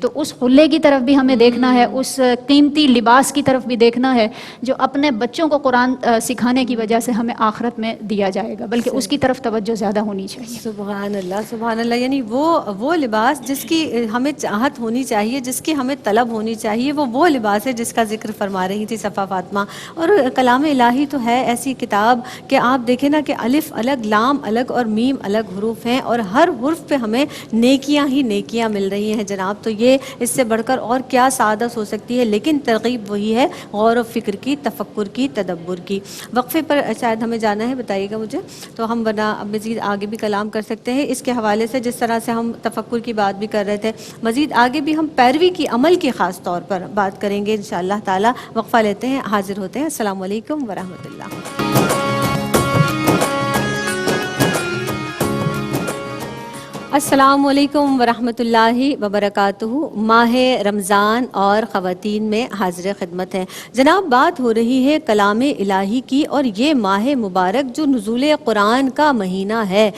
Speaker 4: تو اس حلے کی طرف بھی ہمیں دیکھنا ہے، اس قیمتی لباس کی طرف بھی دیکھنا ہے جو اپنے بچوں کو قرآن سکھانے کی وجہ سے ہمیں آخرت میں دیا جائے گا، بلکہ اس کی طرف توجہ زیادہ ہونی چاہیے۔
Speaker 2: سبحان اللہ، سبحان اللہ، یعنی وہ لباس جس کی ہمیں چاہت ہونی چاہیے، جس کی ہمیں طلب ہونی چاہیے، وہ لباس ہے جس کا ذکر فرما رہی تھی صفا فاطمہ۔ اور کلام الہی تو ہے ایسی کتاب کہ آپ دیکھیں نا کہ الف الگ، لام الگ اور میم الگ حروف ہیں، اور ہر حرف پہ ہمیں نیکیاں ہی نیکیاں مل رہی ہیں جناب۔ تو یہ اس سے بڑھ کر اور کیا سعادت ہو سکتی ہے، لیکن ترغیب وہی ہے غور و فکر کی، تفکر کی، تدبر کی۔ وقفے پر شاید ہمیں جانا ہے، بتائیے گا مجھے، تو ہم ورنہ مزید آگے بھی کلام کر سکتے ہیں اس کے حوالے سے، جس طرح سے ہم تفکر کی بات بھی کر رہے تھے۔ مزید آگے بھی ہم پیروی کی، عمل کی خاص طور پر بات کریں گے انشاءاللہ تعالی۔ وقفہ لیتے ہیں، حاضر ہوتے ہیں۔ السلام علیکم ورحمۃ اللہ۔ السلام علیکم ورحمۃ اللہ وبرکاتہ۔ ماہ رمضان اور خواتین میں حاضر خدمت ہیں جناب۔ بات ہو رہی ہے کلام الہی کی، اور یہ ماہ مبارک جو نزول قرآن کا مہینہ ہے،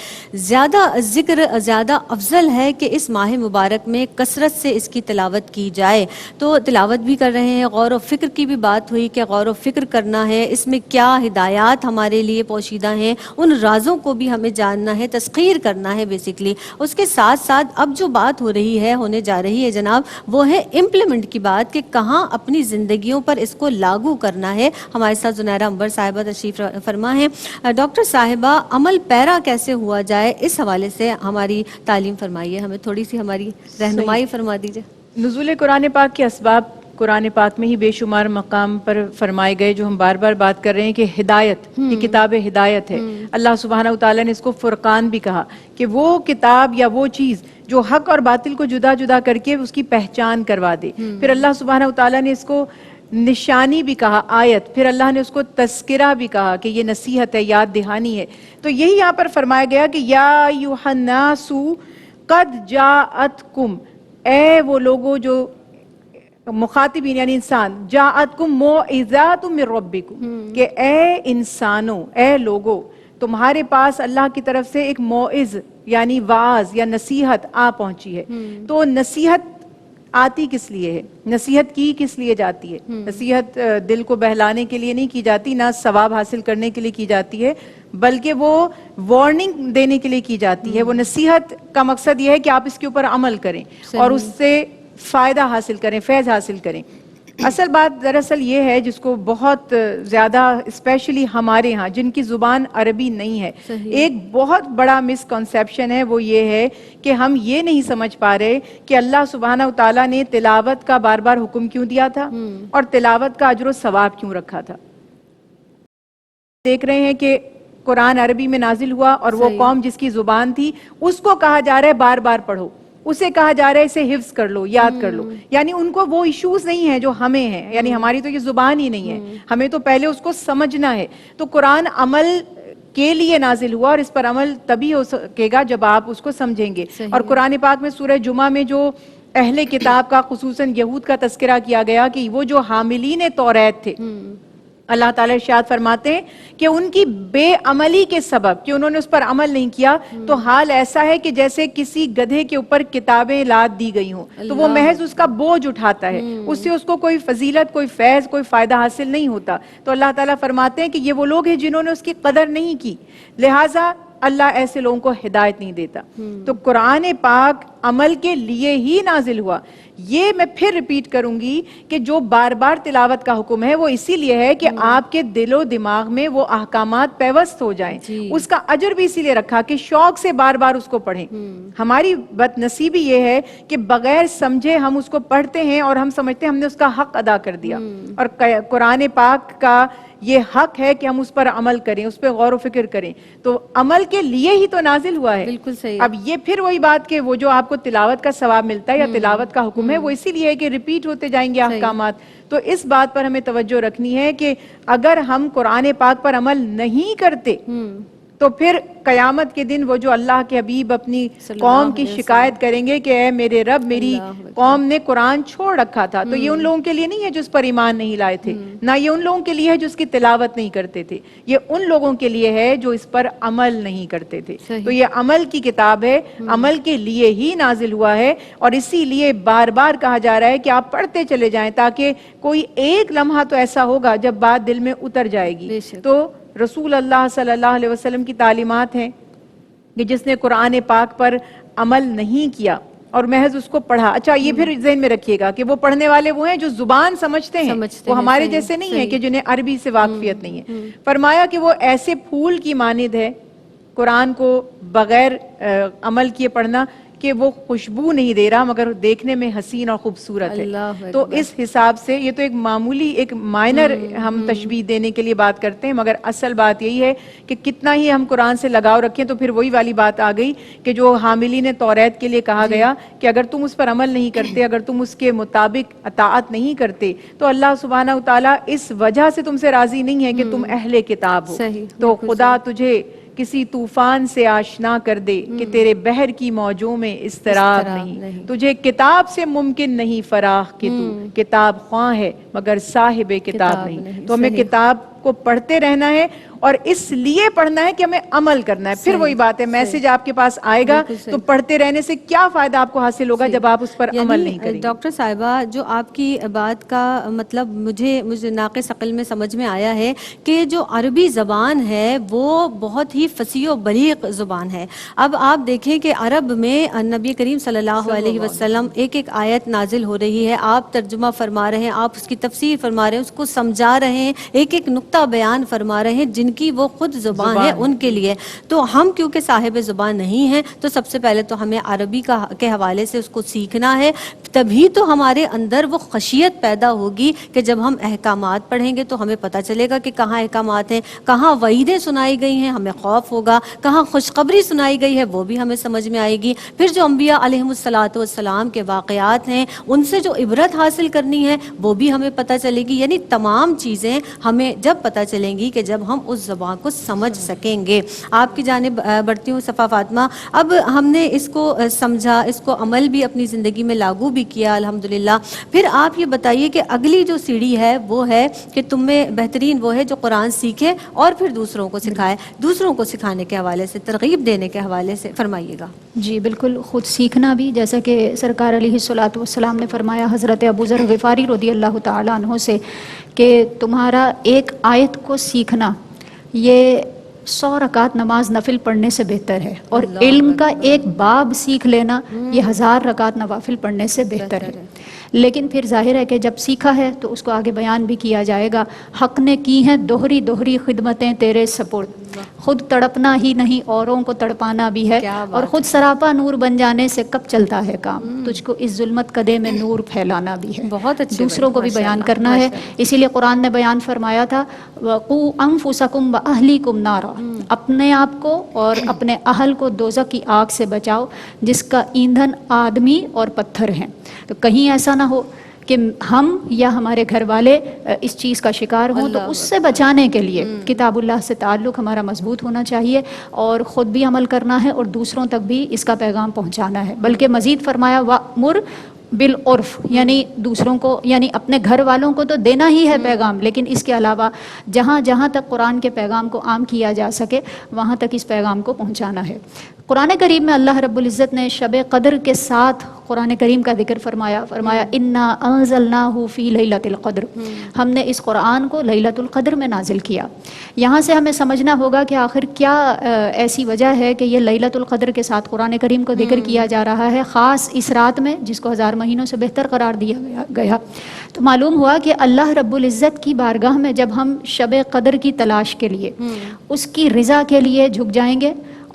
Speaker 2: زیادہ ذکر، زیادہ افضل ہے کہ اس ماہ مبارک میں کثرت سے اس کی تلاوت کی جائے۔ تو تلاوت بھی کر رہے ہیں، غور و فکر کی بھی بات ہوئی کہ غور و فکر کرنا ہے، اس میں کیا ہدایات ہمارے لیے پوشیدہ ہیں، ان رازوں کو بھی ہمیں جاننا ہے، تسخیر کرنا ہے بیسکلی۔ اس کے ساتھ ساتھ اب جو بات ہو رہی ہے، ہونے جا رہی ہے جناب، وہ ہے امپلیمنٹ کی بات، کہ کہاں اپنی زندگیوں پر اس کو لاگو کرنا ہے۔ ہمارے ساتھ زنیرہ انور صاحبہ تشریف فرما ہے۔ ڈاکٹر صاحبہ، عمل پیرا کیسے ہوا جائے، اس حوالے سے ہماری تعلیم فرمائیے، ہمیں تھوڑی سی ہماری رہنمائی فرما دیجیے۔
Speaker 3: نزول قرآن پاک کے اسباب قرآن پاک میں ہی بے شمار مقام پر فرمائے گئے، جو ہم بار بار بات کر رہے ہیں کہ ہدایت، یہ کتاب ہدایت ہے۔ اللہ سبحانہ وتعالیٰ نے اس کو فرقان بھی کہا کہ وہ کتاب یا وہ چیز جو حق اور باطل کو جدا جدا کر کے اس کی پہچان کروا دے۔ پھر اللہ سبحانہ وتعالیٰ نے اس کو نشانی بھی کہا، آیت، پھر اللہ نے اس کو تذکرہ بھی کہا کہ یہ نصیحت ہے، یاد دہانی ہے۔ تو یہی یہاں پر فرمایا گیا کہ یا ایھا الناس قد جاءتکم، اے وہ لوگوں جو مخاطبین یعنی انسان، جاءتکم موعظات من ربکم، کہ اے انسانوں، اے لوگوں، تمہارے پاس اللہ کی طرف سے ایک موعظ یعنی واعظ یا نصیحت آ پہنچی ہے۔ تو نصیحت آتی کس لیے ہے، نصیحت کی کس لیے جاتی ہے؟ نصیحت دل کو بہلانے کے لیے نہیں کی جاتی، نہ ثواب حاصل کرنے کے لیے کی جاتی ہے، بلکہ وہ وارننگ دینے کے لیے کی جاتی ہے۔ وہ نصیحت کا مقصد یہ ہے کہ آپ اس کے اوپر عمل کریں اور اس سے فائدہ حاصل کریں، فیض حاصل کریں۔ اصل بات دراصل یہ ہے جس کو بہت زیادہ اسپیشلی ہمارے ہاں جن کی زبان عربی نہیں ہے، ایک بہت بڑا مسکنسیپشن ہے، وہ یہ ہے کہ ہم یہ نہیں سمجھ پا رہے کہ اللہ سبحانہ وتعالیٰ نے تلاوت کا بار بار حکم کیوں دیا تھا اور تلاوت کا اجر و ثواب کیوں رکھا تھا۔ دیکھ رہے ہیں کہ قرآن عربی میں نازل ہوا اور وہ قوم جس کی زبان تھی اس کو کہا جا رہا ہے بار بار پڑھو، اسے کہا جا رہا ہے اسے حفظ کر لو، یاد کر لو۔ یعنی ان کو وہ ایشوز نہیں ہیں جو ہمیں ہیں، یعنی ہماری تو یہ زبان ہی نہیں ہے، ہمیں تو پہلے اس کو سمجھنا ہے۔ تو قرآن عمل کے لیے نازل ہوا، اور اس پر عمل تبھی ہو سکے گا جب آپ اس کو سمجھیں گے۔ اور قرآن پاک میں سورہ جمعہ میں جو اہل کتاب کا خصوصاً یہود کا تذکرہ کیا گیا کہ وہ جو حاملین توریت تھے، اللہ تعالیٰ ارشاد فرماتے ہیں کہ ان کی بے عملی کے سبب کہ انہوں نے اس پر عمل نہیں کیا تو حال ایسا ہے کہ جیسے کسی گدھے کے اوپر کتابیں لاد دی گئی ہوں تو وہ محض اس کا بوجھ اٹھاتا ہے، اس سے اس کو کوئی فضیلت، کوئی فیض، کوئی فائدہ حاصل نہیں ہوتا. تو اللہ تعالیٰ فرماتے ہیں کہ یہ وہ لوگ ہیں جنہوں نے اس کی قدر نہیں کی، لہٰذا اللہ ایسے لوگوں کو ہدایت نہیں دیتا. تو قرآن پاک عمل کے لیے ہی نازل ہوا. یہ میں پھر ریپیٹ کروں گی کہ جو بار بار تلاوت کا حکم ہے وہ اسی لیے ہے کہ آپ کے دل و دماغ میں وہ احکامات پیوست ہو جائیں. اس کا اجر بھی اسی لیے رکھا کہ شوق سے بار بار اس کو پڑھیں. ہماری بد نصیبی یہ ہے کہ بغیر سمجھے ہم اس کو پڑھتے ہیں اور ہم سمجھتے ہیں ہم نے اس کا حق ادا کر دیا. اور قرآن پاک کا یہ حق ہے کہ ہم اس پر عمل کریں، اس پہ غور و فکر کریں. تو عمل کے لیے ہی تو نازل ہوا ہے.
Speaker 2: بالکل صحیح.
Speaker 3: اب یہ پھر وہی بات کہ وہ جو آپ کو تلاوت کا ثواب ملتا ہے یا تلاوت کا حکم ہے وہ اسی لیے ہے کہ ریپیٹ ہوتے جائیں گے احکامات. تو اس بات پر ہمیں توجہ رکھنی ہے کہ اگر ہم قرآن پاک پر عمل نہیں کرتے تو پھر قیامت کے دن وہ جو اللہ کے حبیب اپنی قوم کی شکایت کریں گے کہ اے میرے رب میری قوم نے قرآن چھوڑ رکھا تھا. تو یہ ان لوگوں کے لیے نہیں ہے جو اس پر ایمان نہیں لائے تھے، نہ یہ ان لوگوں کے لیے ہے جو اس کی تلاوت نہیں کرتے تھے، یہ ان لوگوں کے لیے ہے جو اس پر عمل نہیں کرتے تھے. تو یہ عمل کی کتاب ہے، عمل کے لیے ہی نازل ہوا ہے. اور اسی لیے بار بار کہا جا رہا ہے کہ آپ پڑھتے چلے جائیں تاکہ کوئی ایک لمحہ تو ایسا ہوگا جب بات دل میں اتر جائے گی. تو رسول اللہ صلی اللہ علیہ وسلم کی تعلیمات ہیں کہ جس نے قرآن پاک پر عمل نہیں کیا اور محض اس کو پڑھا. اچھا یہ پھر ذہن میں رکھیے گا کہ وہ پڑھنے والے وہ ہیں جو زبان سمجھتے ہیں، وہ ہمارے جیسے نہیں ہیں کہ جنہیں عربی سے واقفیت نہیں ہے. فرمایا کہ وہ ایسے پھول کی مانند ہے قرآن کو بغیر عمل کیے پڑھنا کہ وہ خوشبو نہیں دے رہا مگر دیکھنے میں حسین اور خوبصورت ہے. تو اس حساب سے یہ تو ایک معمولی ایک مائنر ہم تشبیہ دینے کے لیے بات کرتے ہیں، مگر اصل بات یہی ہے کہ کتنا ہی ہم قرآن سے لگاؤ رکھیں تو پھر وہی والی بات آ گئی کہ جو حاملین توریت کے لیے کہا گیا کہ اگر تم اس پر عمل نہیں کرتے، اگر تم اس کے مطابق اطاعت نہیں کرتے تو اللہ سبحانہ وتعالیٰ اس وجہ سے تم سے راضی نہیں ہے کہ تم اہل کتاب ہو. تو خدا تجھے کسی طوفان سے آشنا کر دے کہ تیرے بحر کی موجوں میں اضطراب نہیں. تجھے کتاب سے ممکن نہیں فراخ کہ تو کتاب خواں ہے مگر صاحب کتاب نہیں. تو ہمیں کتاب کو پڑھتے رہنا ہے اور اس لیے پڑھنا ہے کہ ہمیں عمل کرنا ہے. پھر وہی بات ہے میسج آپ کے پاس آئے گا تو پڑھتے رہنے سے کیا فائدہ آپ کو حاصل ہوگا جب آپ اس پر عمل نہیں کریں گے.
Speaker 2: ڈاکٹر صاحبہ جو آپ کی بات کا مطلب مجھے ناقص عقل میں سمجھ میں آیا ہے کہ جو عربی زبان ہے وہ بہت ہی فصیح و بلیغ زبان ہے. اب آپ دیکھیں کہ عرب میں نبی کریم صلی اللہ علیہ وسلم ایک ایک آیت نازل ہو رہی ہے، آپ ترجمہ فرما رہے ہیں، آپ اس کی تفسیر فرما رہے ہیں، اس کو سمجھا رہے ہیں، ایک ایک نقطہ بیان فرما رہے ہیں جن کی وہ خود زبان ہے ان کے لیے. تو ہم کیونکہ صاحب زبان نہیں ہیں تو سب سے پہلے تو ہمیں عربی کے حوالے سے اس کو سیکھنا ہے. تبھی تو ہمارے اندر وہ خشیت پیدا ہوگی کہ جب ہم احکامات پڑھیں گے تو ہمیں پتہ چلے گا کہ کہاں احکامات ہیں، کہاں وعیدیں سنائی گئی ہیں ہمیں خوف ہوگا، کہاں خوشخبری سنائی گئی ہے وہ بھی ہمیں سمجھ میں آئے گی. پھر جو انبیاء علیہم الصلاۃ والسلام کے واقعات ہیں ان سے جو عبرت حاصل کرنی ہے وہ بھی ہمیں پتہ چلے گی. یعنی تمام چیزیں ہمیں جب پتہ چلیں گی کہ جب ہم اس زبان کو سمجھ سکیں گے. آپ کی جانب بڑھتی ہوں صفا فاطمہ. اب ہم نے اس کو سمجھا، اس کو عمل بھی اپنی زندگی میں لاگو بھی کیا الحمدللہ. پھر آپ یہ بتائیے کہ اگلی جو سیڑھی ہے وہ ہے کہ تم میں بہترین وہ ہے جو قرآن سیکھے اور پھر دوسروں کو سکھائے. دوسروں کو سکھانے کے حوالے سے، ترغیب دینے کے حوالے سے فرمائیے گا.
Speaker 4: جی بالکل، خود سیکھنا بھی جیسا کہ سرکار علیہ الصلوۃ والسلام نے فرمایا حضرت ابو ذر غفاری رضی اللہ تعالیٰ عنہ سے کہ تمہارا ایک آیت کو سیکھنا یہ 100 رکعت نماز نفل پڑھنے سے بہتر ہے، اور علم کا ایک باب سیکھ لینا یہ 1000 رکعت نوافل پڑھنے سے بہتر ہے. لیکن پھر ظاہر ہے کہ جب سیکھا ہے تو اس کو آگے بیان بھی کیا جائے گا. حق نے کی ہیں دوہری دوہری خدمتیں تیرے سپرد، خود تڑپنا ہی نہیں اوروں کو تڑپانا بھی ہے، اور خود سراپا نور بن جانے سے کب چلتا ہے کام، تجھ کو اس ظلمت کدے میں نور پھیلانا بھی ہے.
Speaker 2: بہت اچھے،
Speaker 4: دوسروں کو بھی بیان کرنا ہے. اسی لیے قرآن نے بیان فرمایا تھا وَقُوا أَنفُسَكُمْ وَأَهْلِكُمْ نَارًا، اپنے آپ کو اور اپنے اہل کو دوزخ کی آگ سے بچاؤ جس کا ایندھن آدمی اور پتھر ہیں. تو کہیں ایسا نہ ہو کہ ہم یا ہمارے گھر والے اس چیز کا شکار ہوں. تو اس سے بچانے کے لیے کتاب اللہ سے تعلق ہمارا مضبوط ہونا چاہیے اور خود بھی عمل کرنا ہے اور دوسروں تک بھی اس کا پیغام پہنچانا ہے. بلکہ مزید فرمایا وَأْمُرْ بالعرف، یعنی دوسروں کو، یعنی اپنے گھر والوں کو تو دینا ہی ہے پیغام، لیکن اس کے علاوہ جہاں جہاں تک قرآن کے پیغام کو عام کیا جا سکے وہاں تک اس پیغام کو پہنچانا ہے۔ قرآن کریم میں اللہ رب العزت نے شب قدر کے ساتھ قرآن کریم کا ذکر فرمایا انا انزلناہ فی لیلۃ القدر، ہم نے اس قرآن کو لیلۃ القدر میں نازل کیا۔ یہاں سے ہمیں سمجھنا ہوگا کہ آخر کیا ایسی وجہ ہے کہ یہ لیلۃ القدر کے ساتھ قرآن کریم کو ذکر کیا جا رہا ہے، خاص اس رات میں جس کو 1000 مہینوں سے بہتر قرار دیا گیا۔ تو معلوم ہوا کہ اللہ رب العزت کی بارگاہ میں جب ہم شب قدر کی تلاش کے لیے، اس کی رضا کے لیے جھک جائیں گے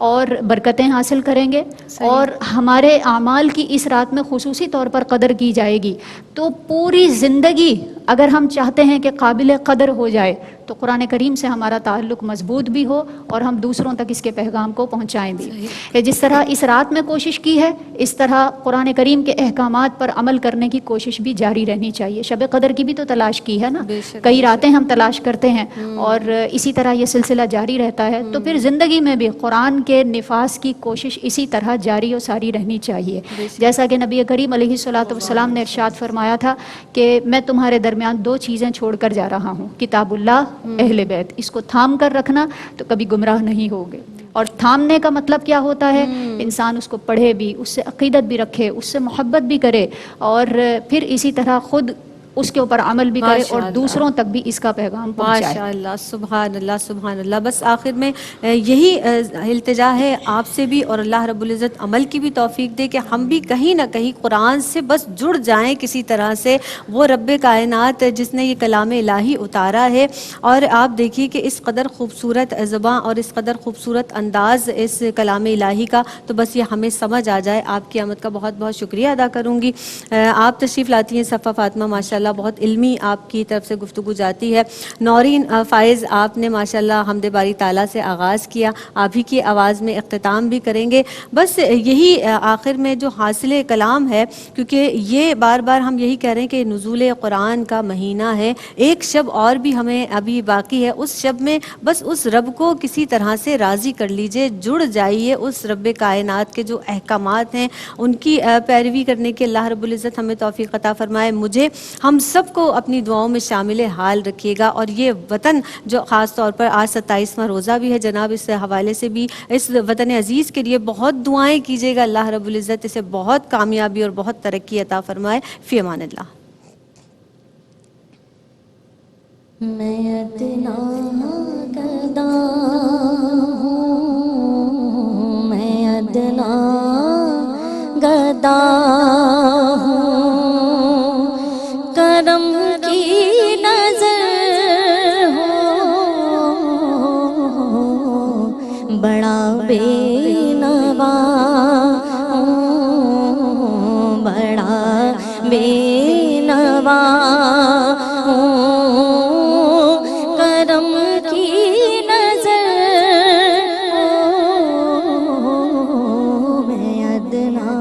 Speaker 4: اور برکتیں حاصل کریں گے، اور ہمارے اعمال کی اس رات میں خصوصی طور پر قدر کی جائے گی، تو پوری زندگی اگر ہم چاہتے ہیں کہ قابل قدر ہو جائے تو قرآن کریم سے ہمارا تعلق مضبوط بھی ہو اور ہم دوسروں تک اس کے پیغام کو پہنچائیں بھی۔ جس طرح اس رات میں کوشش کی ہے، اس طرح قرآن کریم کے احکامات پر عمل کرنے کی کوشش بھی جاری رہنی چاہیے۔ شب قدر کی بھی تو تلاش کی ہے نا، کئی راتیں ہم تلاش کرتے ہیں اور اسی طرح یہ سلسلہ جاری رہتا ہے، تو پھر زندگی میں بھی قرآن کے نفاذ کی کوشش اسی طرح جاری و ساری رہنی چاہیے۔ جیسا کہ نبی کریم علیہ الصلوۃ والسلام نے ارشاد فرمایا تھا کہ میں تمہارے درمیان 2 چیزیں چھوڑ کر جا رہا ہوں، کتاب اللہ، اہل بیت، اس کو تھام کر رکھنا تو کبھی گمراہ نہیں ہوگے۔ اور تھامنے کا مطلب کیا ہوتا ہے؟ انسان اس کو پڑھے بھی، اس سے عقیدت بھی رکھے، اس سے محبت بھی کرے، اور پھر اسی طرح خود اس کے اوپر عمل بھی کرے اور دوسروں تک بھی اس کا پیغام پہنچائے۔
Speaker 2: ماشاء اللہ، سبحان اللہ، سبحان اللہ۔ بس آخر میں یہی التجا ہے آپ سے بھی، اور اللہ رب العزت عمل کی بھی توفیق دے کہ ہم بھی کہیں نہ کہیں قرآن سے بس جڑ جائیں کسی طرح سے، وہ رب کائنات جس نے یہ کلام الہی اتارا ہے۔ اور آپ دیکھیے کہ اس قدر خوبصورت زباں اور اس قدر خوبصورت انداز اس کلام الہی کا، تو بس یہ ہمیں سمجھ آ جائے۔ آپ کی آمد کا بہت بہت شکریہ ادا کروں گی۔ آپ تشریف لاتی ہیں صفا فاطمہ، ماشاءاللہ بہت علمی آپ کی طرف سے گفتگو جاتی ہے۔ نورین فائز، آپ نے ماشاءاللہ حمد باری تعالیٰ سے آغاز کیا، آپ ہی کی آواز میں اختتام بھی کریں گے۔ بس یہی آخر میں جو حاصل کلام ہے، کیونکہ یہ بار بار ہم یہی کہہ رہے ہیں کہ نزول قرآن کا مہینہ ہے، ایک شب اور بھی ہمیں ابھی باقی ہے، اس شب میں بس اس رب کو کسی طرح سے راضی کر لیجئے، جڑ جائیے اس رب کائنات کے جو احکامات ہیں ان کی پیروی کرنے کے اللہ رب العزت ہمیں توفیق عطا فرمائے۔ مجھے، ہم سب کو اپنی دعاؤں میں شامل حال رکھیے گا، اور یہ وطن جو خاص طور پر آج 27واں روزہ بھی ہے جناب، اس حوالے سے بھی اس وطن عزیز کے لیے بہت دعائیں کیجیے گا، اللہ رب العزت اسے بہت کامیابی اور بہت ترقی عطا فرمائے۔ فی امان اللہ۔
Speaker 1: میں ادنا گدا ہوں، میں ادنا گدا ہوں، کرم کی نظر ہو، بڑا بے نوا ہوں، بڑا بے نوا ہوں، کرم کی نظر ہو، میں ادنا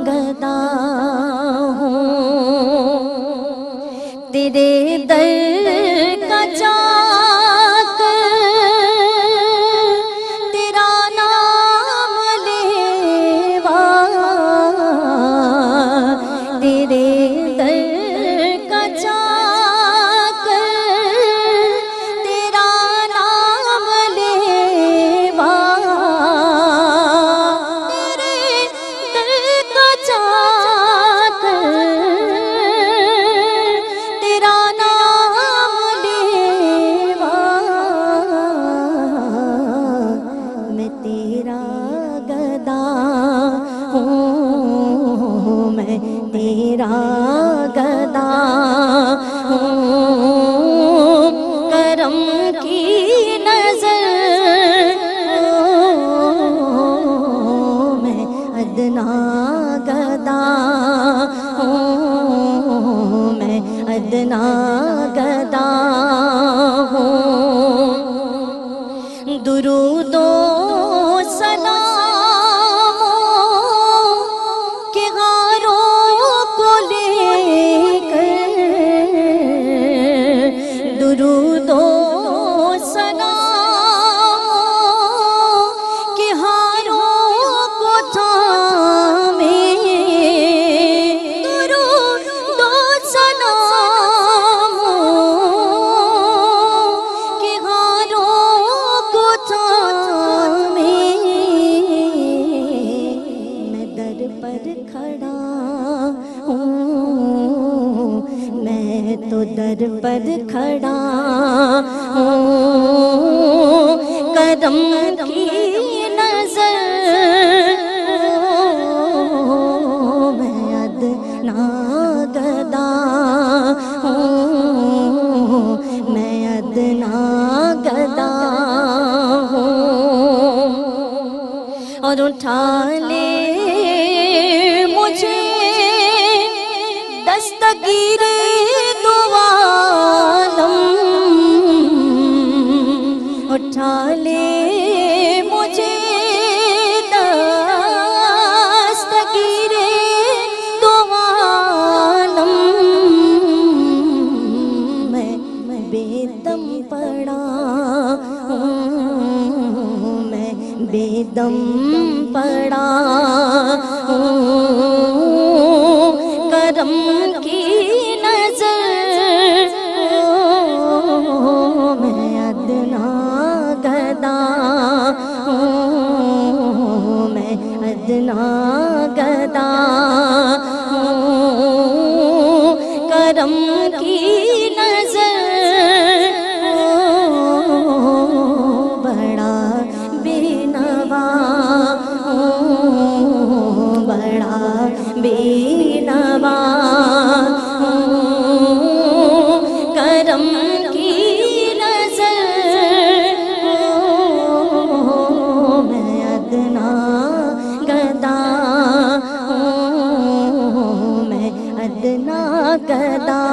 Speaker 1: گدا ہوں، تیرے در کا چاک تیرا نام لیوا، تیرے در کا چاک تیرا نام لیوا، تیرے در کا چاک تیرا نام لیوا، میں تیرا گدا ہوں، میں تیرا گدا ہوں، کرم کی نظر ہو، میں ادنا گدا ہوں، میں ادنا گدا ہوں، درود و سلام کے غاروں کو لے ہوں، میں تو در پر کھڑا ہوں، کرم کی نظر ہوں، میں ادنا گدا ہوں، میں ادنا گدا ہوں، اور اٹھا لے مجھے دستگیر دو عالم، اٹھا لے مجھے دستگیر دو عالم، میں بے دم پڑا ہوں، میں بے دم پڑا ہوں، کرم کی نظر ہوں، میں ادنا گدا ہوں، میں ادنا گدا ہوں، کرم کی نظر ہوں، بڑا بے نوا ہوں، بڑا بے نوا ہوں، کرم کی نظر ہوں، میں ادنا گدا ہوں، میں ادنا گدا